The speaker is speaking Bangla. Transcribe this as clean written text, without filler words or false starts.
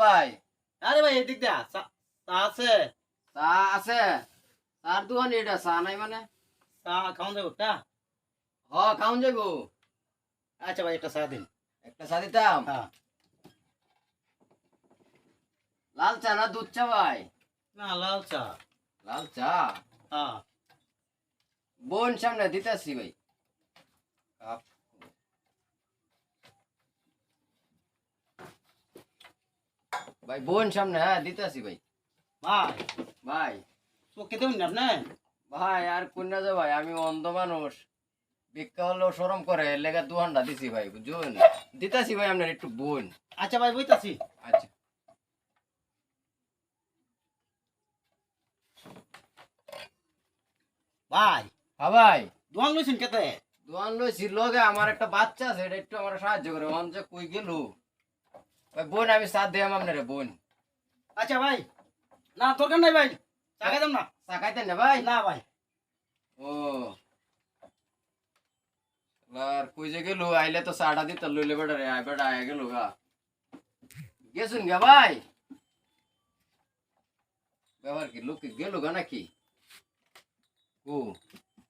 ভাই। আরে ভাই এদিক দা চা আছে। চা আছে? চার দোকান এটা চা নাই মানে? চা খাওন যাবো তা? খাওন যাইব। আচ্ছা ভাই একটা চা দিন। একটা চা দিতাম। হ্যাঁ। লাল চা না দুধ চা ভাই? না লাল চা। লাল চা? হ্যাঁ। বোন সামনে দিতেছি ভাই। কাপ। ভাই বোন সামনে, হ্যাঁ দিতেছি ভাই। ভাই ভাই চোখে দেবেন না আপনি? ভাই আর কোনটা যে ভাই, আমি অন্ধ মানুষ, ভিক্ষা হলেও শরম করে, এর লেগে দোকানটা দিছি ভাই, বুঝুন। দিতেছি ভাই আপনার একটু বোন। আচ্ছা ভাই বইতাছি। আচ্ছা। ভাই হ্যাঁ ভাই। দোয়ান লইছেন কেতে? দোকান লইছি, লগে আমার একটা বাচ্চা আছে, এটা একটু আমার সাহায্য করে, অন যে কই গেল। ভাই বোন আমি সাথ দিলাম আপনারে বোন। আচ্ছা ভাই না দরকার নাই ভাই, চা খাইতাম না। চা খাইতেন না ভাই? না ভাই। ও আর কই যে গেল, আইলে তো চাটা দিত লইলে বেটা রে, আই বেটা আয় গেল গা। গেছুন গা ভাই? ব্যাপার কি, লোক গেল গা নাকি? ও